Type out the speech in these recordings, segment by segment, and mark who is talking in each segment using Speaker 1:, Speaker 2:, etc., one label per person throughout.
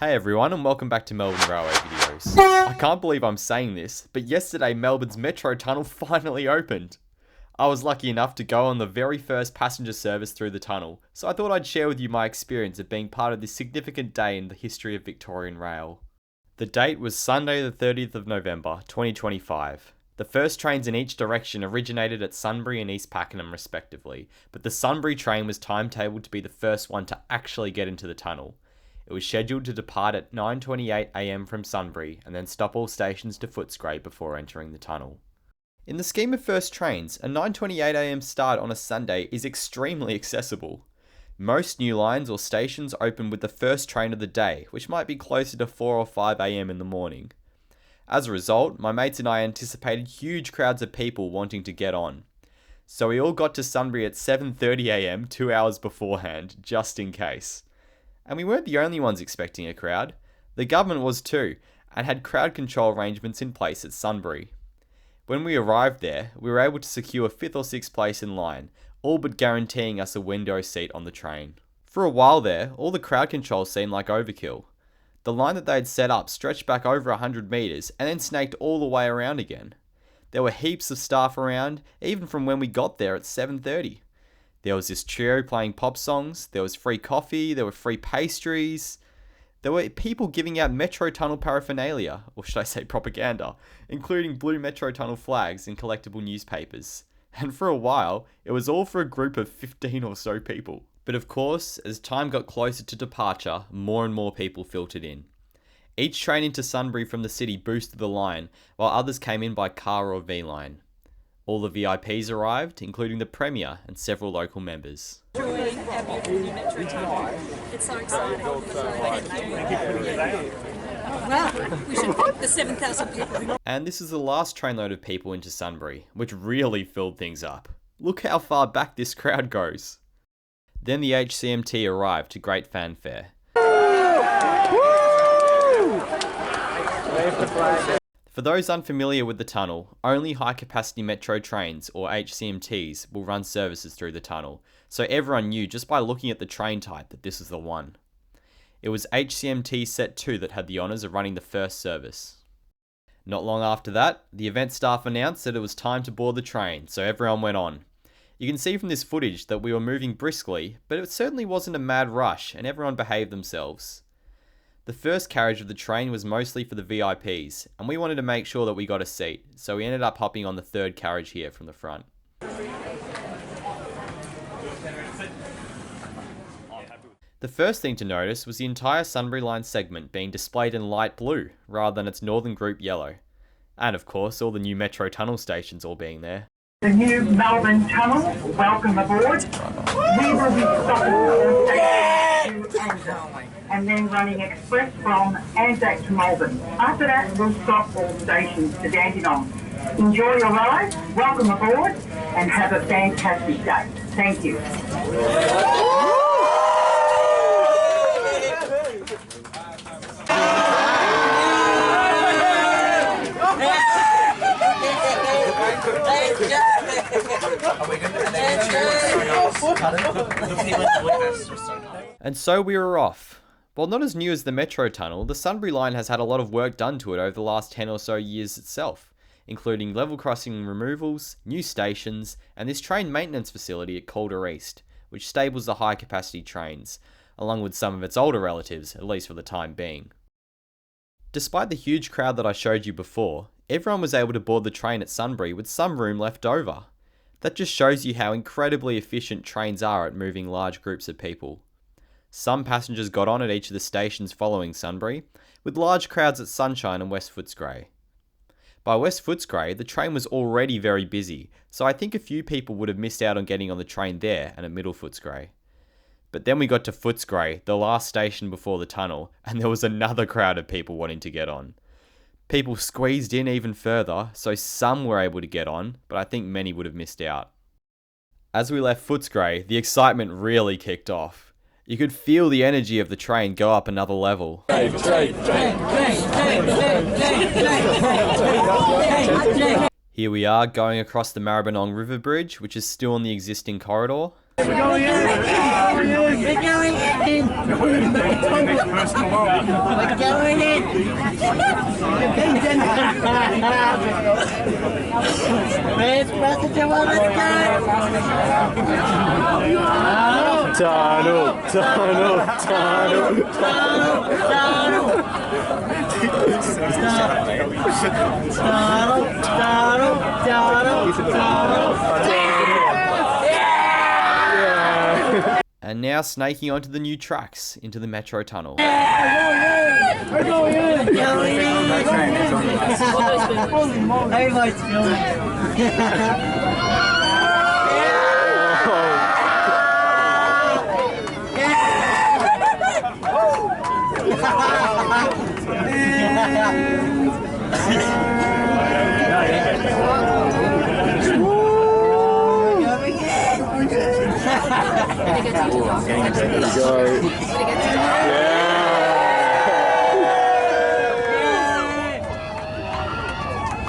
Speaker 1: Hey everyone, and welcome back to Melbourne Railway videos. I can't believe I'm saying this, but yesterday Melbourne's metro tunnel finally opened. I was lucky enough to go on the very first passenger service through the tunnel, so I thought I'd share with you my experience of being part of this significant day in the history of Victorian rail. The date was Sunday the 30th of November, 2025. The first trains in each direction originated at Sunbury and East Pakenham respectively, but the Sunbury train was timetabled to be the first one to actually get into the tunnel. It was scheduled to depart at 9:28 am from Sunbury and then stop all stations to Footscray before entering the tunnel. In the scheme of first trains, a 9:28 am start on a Sunday is extremely accessible. Most new lines or stations open with the first train of the day, which might be closer to 4 or 5 am in the morning. As a result, my mates and I anticipated huge crowds of people wanting to get on. So we all got to Sunbury at 7:30 am 2 hours beforehand, just in case. And we weren't the only ones expecting a crowd. The government was too, and had crowd control arrangements in place at Sunbury. When we arrived there, we were able to secure 5th or 6th place in line, all but guaranteeing us a window seat on the train. For a while there, all the crowd control seemed like overkill. The line that they had set up stretched back over 100 metres and then snaked all the way around again. There were heaps of staff around, even from when we got there at 7:30. There was this trio playing pop songs, there was free coffee, there were free pastries. There were people giving out Metro Tunnel paraphernalia, or should I say propaganda, including blue Metro Tunnel flags and collectible newspapers. And for a while, it was all for a group of 15 or so people. But of course, as time got closer to departure, more and more people filtered in. Each train into Sunbury from the city boosted the line, while others came in by car or V-line. All the VIPs arrived, including the Premier and several local members.
Speaker 2: It's so exciting. Well, we should put the 7,000 people.
Speaker 1: And this is the last trainload of people into Sunbury, which really filled things up. Look how far back this crowd goes. Then the HCMT arrived to great fanfare. For those unfamiliar with the tunnel, only high-capacity metro trains, or HCMTs, will run services through the tunnel, so everyone knew just by looking at the train type that this was the one. It was HCMT Set 2 that had the honours of running the first service. Not long after that, the event staff announced that it was time to board the train, so everyone went on. You can see from this footage that we were moving briskly, but it certainly wasn't a mad rush and everyone behaved themselves. The first carriage of the train was mostly for the VIPs, and we wanted to make sure that we got a seat, so we ended up hopping on the third carriage here from the front. The first thing to notice was the entire Sunbury line segment being displayed in light blue, rather than its northern group yellow. And of course, all the new Metro Tunnel stations all being there.
Speaker 3: The new Melbourne Tunnel, welcome aboard. We will be stopping all stations to Anzac, and then running express from Anzac to Melbourne. After that, we'll stop all stations to Dandenong. Enjoy your ride, welcome aboard, and have a fantastic day. Thank you.
Speaker 1: And so we were off. While not as new as the Metro Tunnel, the Sunbury line has had a lot of work done to it over the last 10 or so years itself, including level crossing removals, new stations, and this train maintenance facility at Calder East, which stables the high capacity trains, along with some of its older relatives, at least for the time being. Despite the huge crowd that I showed you before, everyone was able to board the train at Sunbury with some room left over. That just shows you how incredibly efficient trains are at moving large groups of people. Some passengers got on at each of the stations following Sunbury, with large crowds at Sunshine and West Footscray. By West Footscray, the train was already very busy, so I think a few people would have missed out on getting on the train there and at Middle Footscray. But then we got to Footscray, the last station before the tunnel, and there was another crowd of people wanting to get on. People squeezed in even further, so some were able to get on, but I think many would have missed out. As we left Footscray, the excitement really kicked off. You could feel the energy of the train go up another level. Here we are going across the Maribyrnong River Bridge, which is still on the existing corridor.
Speaker 2: We're going
Speaker 1: And now snaking onto the new tracks into the metro tunnel.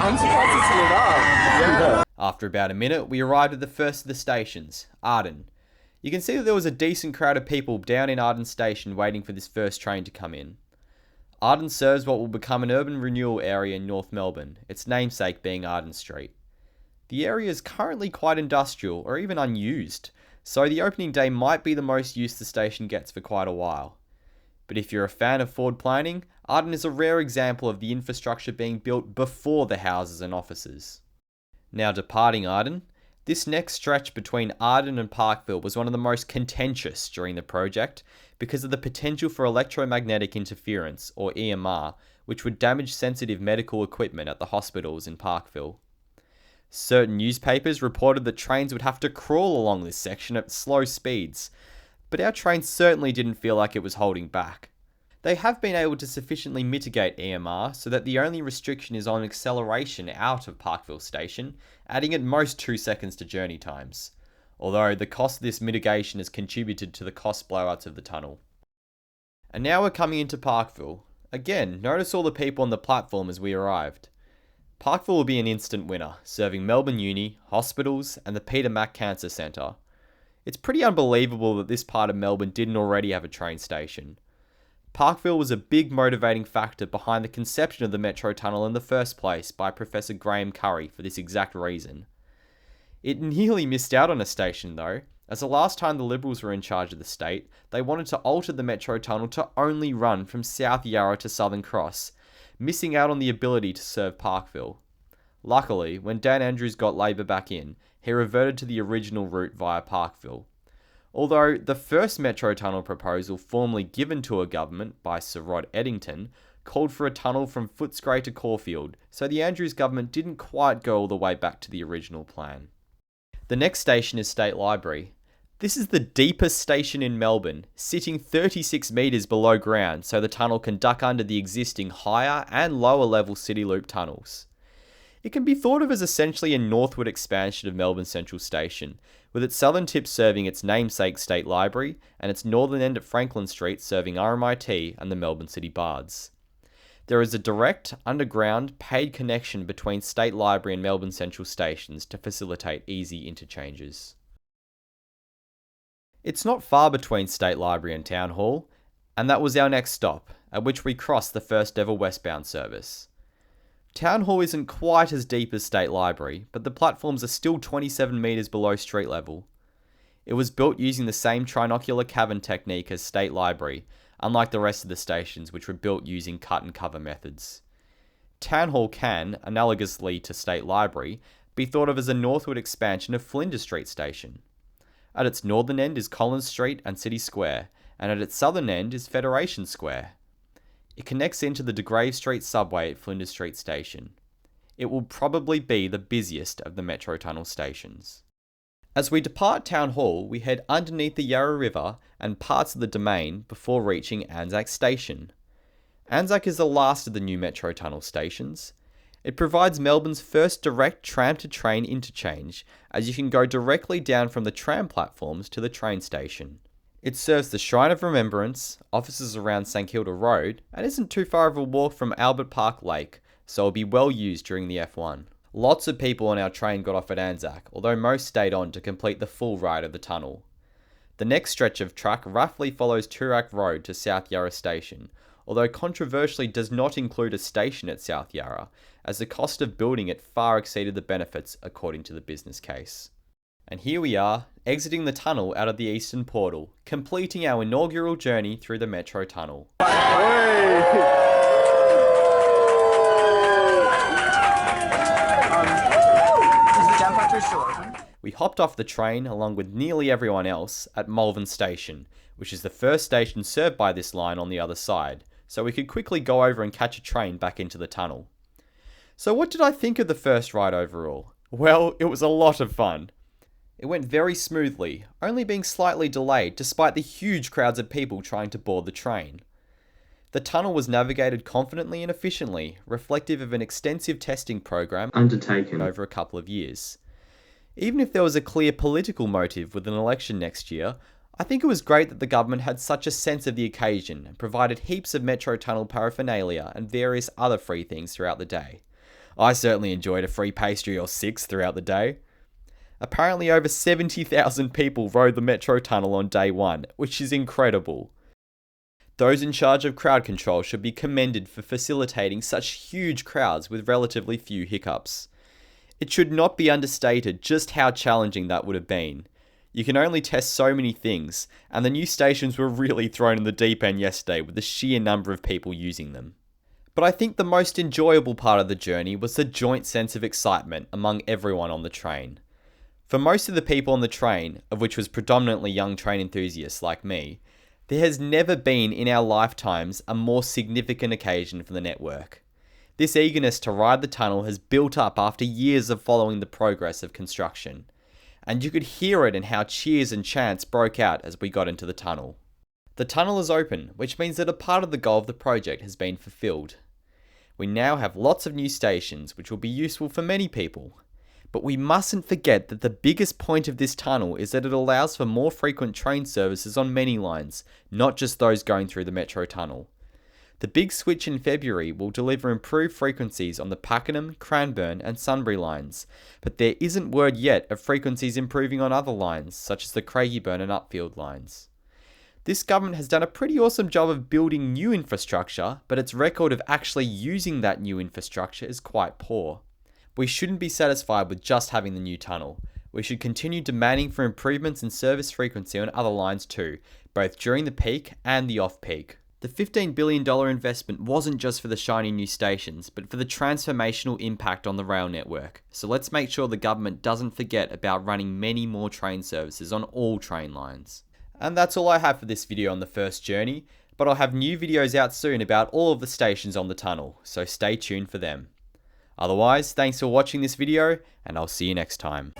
Speaker 4: I'm surprised it's lit up.
Speaker 1: After about a minute, we arrived at the first of the stations, Arden. You can see that there was a decent crowd of people down in Arden Station waiting for this first train to come in. Arden serves what will become an urban renewal area in North Melbourne, its namesake being Arden Street. The area is currently quite industrial or even unused, so the opening day might be the most use the station gets for quite a while. But if you're a fan of forward planning, Arden is a rare example of the infrastructure being built before the houses and offices. Now departing Arden, this next stretch between Arden and Parkville was one of the most contentious during the project because of the potential for electromagnetic interference, or EMR, which would damage sensitive medical equipment at the hospitals in Parkville. Certain newspapers reported that trains would have to crawl along this section at slow speeds, but our train certainly didn't feel like it was holding back. They have been able to sufficiently mitigate EMR so that the only restriction is on acceleration out of Parkville Station, adding at most 2 seconds to journey times, although the cost of this mitigation has contributed to the cost blowouts of the tunnel. And now we're coming into Parkville. Again, notice all the people on the platform as we arrived. Parkville will be an instant winner, serving Melbourne Uni, hospitals, and the Peter Mac Cancer Centre. It's pretty unbelievable that this part of Melbourne didn't already have a train station. Parkville was a big motivating factor behind the conception of the Metro Tunnel in the first place by Professor Graham Curry for this exact reason. It nearly missed out on a station though, as the last time the Liberals were in charge of the state, they wanted to alter the Metro Tunnel to only run from South Yarra to Southern Cross, missing out on the ability to serve Parkville. Luckily, when Dan Andrews got Labor back in, he reverted to the original route via Parkville. Although the first Metro Tunnel proposal formally given to a government by Sir Rod Eddington called for a tunnel from Footscray to Caulfield, so the Andrews government didn't quite go all the way back to the original plan. The next station is State Library. This is the deepest station in Melbourne, sitting 36 metres below ground so the tunnel can duck under the existing higher and lower level City Loop tunnels. It can be thought of as essentially a northward expansion of Melbourne Central Station, with its southern tip serving its namesake State Library and its northern end at Franklin Street serving RMIT and the Melbourne City Bards. There is a direct, underground, paid connection between State Library and Melbourne Central Stations to facilitate easy interchanges. It's not far between State Library and Town Hall, and that was our next stop, at which we crossed the first ever westbound service. Town Hall isn't quite as deep as State Library, but the platforms are still 27 metres below street level. It was built using the same trinocular cavern technique as State Library, unlike the rest of the stations which were built using cut and cover methods. Town Hall can, analogously to State Library, be thought of as a northward expansion of Flinders Street Station. At its northern end is Collins Street and City Square, and at its southern end is Federation Square. It connects into the De Grave Street subway at Flinders Street Station. It will probably be the busiest of the Metro Tunnel stations. As we depart Town Hall, we head underneath the Yarra River and parts of the Domain before reaching Anzac Station. Anzac is the last of the new Metro Tunnel stations. It provides Melbourne's first direct tram-to-train interchange, as you can go directly down from the tram platforms to the train station. It serves the Shrine of Remembrance, offices around St Kilda Road, and isn't too far of a walk from Albert Park Lake, so it'll be well used during the F1. Lots of people on our train got off at Anzac, although most stayed on to complete the full ride of the tunnel. The next stretch of track roughly follows Toorak Road to South Yarra Station, although controversially does not include a station at South Yarra, as the cost of building it far exceeded the benefits according to the business case. And here we are, exiting the tunnel out of the eastern portal, completing our inaugural journey through the Metro Tunnel. We hopped off the train along with nearly everyone else at Melbourne Station, which is the first station served by this line on the other side, so we could quickly go over and catch a train back into the tunnel. So what did I think of the first ride overall? Well, it was a lot of fun. It went very smoothly, only being slightly delayed despite the huge crowds of people trying to board the train. The tunnel was navigated confidently and efficiently, reflective of an extensive testing program undertaken over a couple of years. Even if there was a clear political motive with an election next year, I think it was great that the government had such a sense of the occasion and provided heaps of Metro Tunnel paraphernalia and various other free things throughout the day. I certainly enjoyed a free pastry or 6 throughout the day. Apparently over 70,000 people rode the Metro Tunnel on day 1, which is incredible. Those in charge of crowd control should be commended for facilitating such huge crowds with relatively few hiccups. It should not be understated just how challenging that would have been. You can only test so many things, and the new stations were really thrown in the deep end yesterday with the sheer number of people using them. But I think the most enjoyable part of the journey was the joint sense of excitement among everyone on the train. For most of the people on the train, of which was predominantly young train enthusiasts like me, there has never been in our lifetimes a more significant occasion for the network. This eagerness to ride the tunnel has built up after years of following the progress of construction, and you could hear it in how cheers and chants broke out as we got into the tunnel. The tunnel is open, which means that a part of the goal of the project has been fulfilled. We now have lots of new stations, which will be useful for many people. But we mustn't forget that the biggest point of this tunnel is that it allows for more frequent train services on many lines, not just those going through the Metro Tunnel. The big switch in February will deliver improved frequencies on the Pakenham, Cranbourne and Sunbury lines, but there isn't word yet of frequencies improving on other lines, such as the Craigieburn and Upfield lines. This government has done a pretty awesome job of building new infrastructure, but its record of actually using that new infrastructure is quite poor. We shouldn't be satisfied with just having the new tunnel. We should continue demanding for improvements in service frequency on other lines too, both during the peak and the off-peak. The $15 billion investment wasn't just for the shiny new stations, but for the transformational impact on the rail network. So let's make sure the government doesn't forget about running many more train services on all train lines. And that's all I have for this video on the first journey, but I'll have new videos out soon about all of the stations on the tunnel, so stay tuned for them. Otherwise, thanks for watching this video, and I'll see you next time.